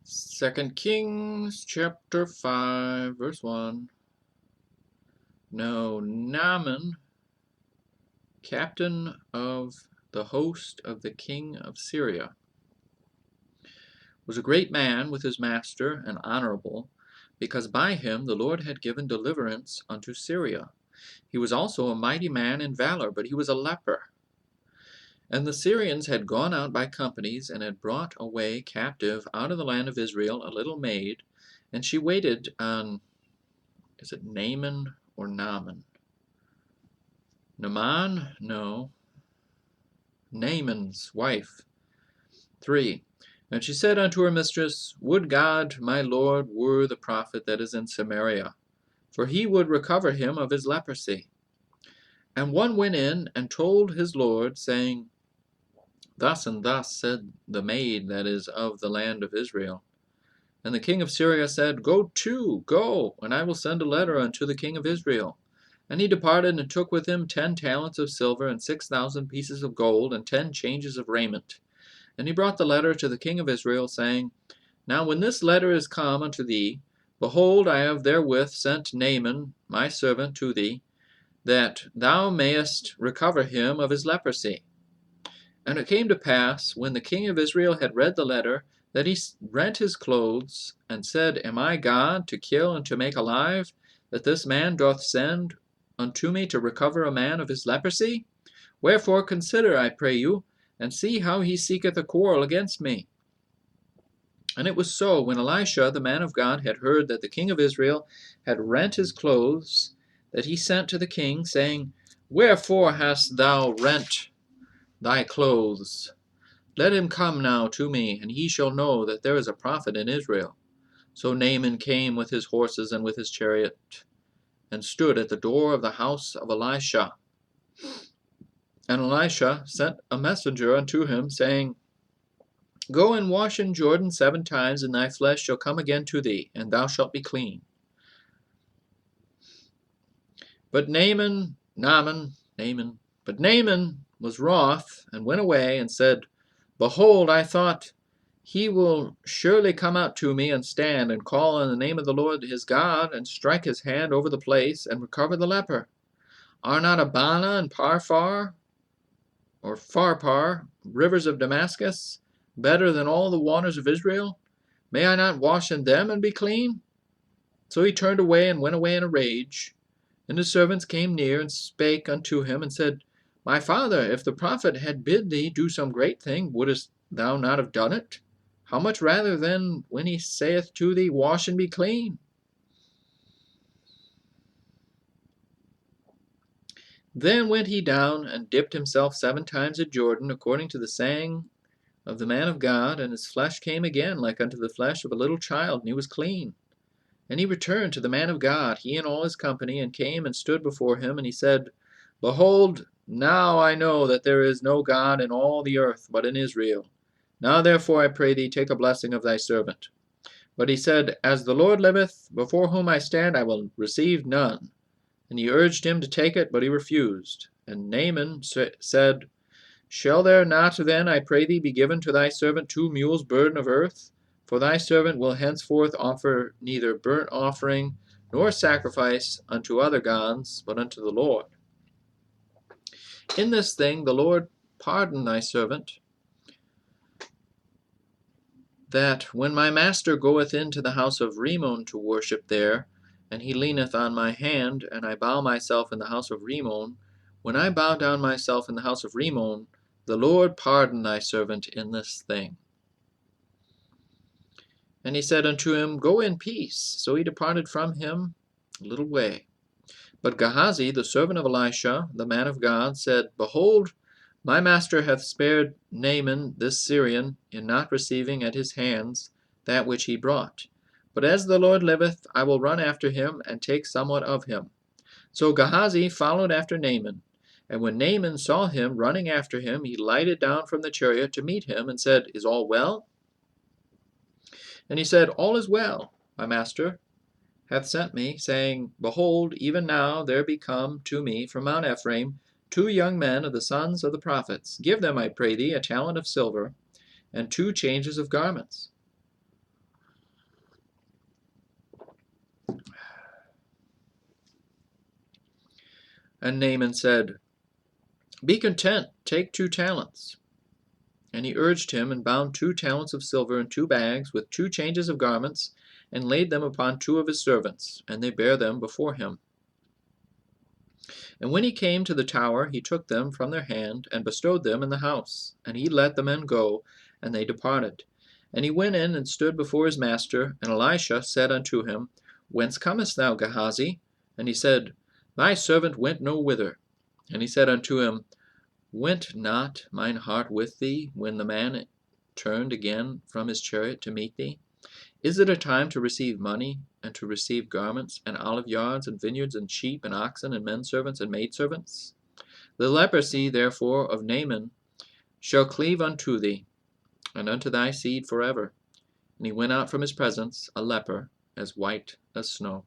2 Kings chapter 5, verse 1. Now Naaman, captain of the host of the king of Syria, was a great man with his master and honorable, because by him the Lord had given deliverance unto Syria. He was also a mighty man in valor, but he was a leper. And the Syrians had gone out by companies, and had brought away captive out of the land of Israel a little maid, and she waited on, is it Naaman or Naaman? Naaman? No. Naaman's wife. 3. And she said unto her mistress, Would God my Lord were the prophet that is in Samaria, for he would recover him of his leprosy. And one went in and told his Lord, saying, Thus and thus said the maid that is of the land of Israel. And the king of Syria said, Go, and I will send a letter unto the king of Israel. And he departed, and took with him 10 talents of silver, and 6,000 pieces of gold, and 10 changes of raiment. And he brought the letter to the king of Israel, saying, Now when this letter is come unto thee, behold, I have therewith sent Naaman my servant to thee, that thou mayest recover him of his leprosy. And it came to pass, when the king of Israel had read the letter, that he rent his clothes, and said, Am I God, to kill and to make alive, that this man doth send unto me to recover a man of his leprosy? Wherefore consider, I pray you, and see how he seeketh a quarrel against me. And it was so, when Elisha the man of God had heard that the king of Israel had rent his clothes, that he sent to the king, saying, Wherefore hast thou rent thy clothes? Let him come now to me, and he shall know that there is a prophet in Israel. So Naaman came with his horses and with his chariot, and stood at the door of the house of Elisha. And Elisha sent a messenger unto him, saying, Go and wash in Jordan 7 times, and thy flesh shall come again to thee, and thou shalt be clean. But Naaman was wroth, and went away, and said, Behold, I thought, he will surely come out to me, and stand, and call on the name of the Lord his God, and strike his hand over the place, and recover the leper. Are not Abana and Pharpar, rivers of Damascus, better than all the waters of Israel? May I not wash in them and be clean? So he turned away, and went away in a rage. And his servants came near, and spake unto him, and said, My father, if the prophet had bid thee do some great thing, wouldest thou not have done it? How much rather then when he saith to thee, Wash and be clean? Then went he down, and dipped himself 7 times in Jordan, according to the saying of the man of God, and his flesh came again like unto the flesh of a little child, and he was clean. And he returned to the man of God, he and all his company, and came and stood before him, and he said, Behold, now I know that there is no God in all the earth but in Israel. Now therefore I pray thee, take a blessing of thy servant. But he said, As the Lord liveth, before whom I stand, I will receive none. And he urged him to take it, but he refused. And Naaman said, Shall there not then, I pray thee, be given to thy servant 2 mules' burden of earth? For thy servant will henceforth offer neither burnt offering nor sacrifice unto other gods, but unto the Lord. In this thing the Lord pardon thy servant, that when my master goeth into the house of Rimmon to worship there, and he leaneth on my hand, and I bow myself in the house of Rimmon, when I bow down myself in the house of Rimmon, the Lord pardon thy servant in this thing. And he said unto him, Go in peace. So he departed from him a little way. But Gehazi, the servant of Elisha, the man of God, said, Behold, my master hath spared Naaman this Syrian in not receiving at his hands that which he brought. But as the Lord liveth, I will run after him, and take somewhat of him. So Gehazi followed after Naaman. And when Naaman saw him running after him, he lighted down from the chariot to meet him, and said, Is all well? And he said, All is well. My master hath sent me, saying, Behold, even now there be come to me from Mount Ephraim 2 young men of the sons of the prophets. Give them, I pray thee, a talent of silver, and 2 changes of garments. And Naaman said, Be content, take 2 talents. And he urged him, and bound 2 talents of silver in 2 bags, with 2 changes of garments, and laid them upon 2 of his servants, and they bare them before him. And when he came to the tower, he took them from their hand, and bestowed them in the house. And he let the men go, and they departed. And he went in and stood before his master. And Elisha said unto him, Whence comest thou, Gehazi? And he said, Thy servant went no whither. And he said unto him, Went not mine heart with thee, when the man turned again from his chariot to meet thee? Is it a time to receive money, and to receive garments, and olive yards, and vineyards, and sheep, and oxen, and menservants, and maidservants? The leprosy, therefore, of Naaman shall cleave unto thee, and unto thy seed forever. And he went out from his presence, a leper, as white as snow.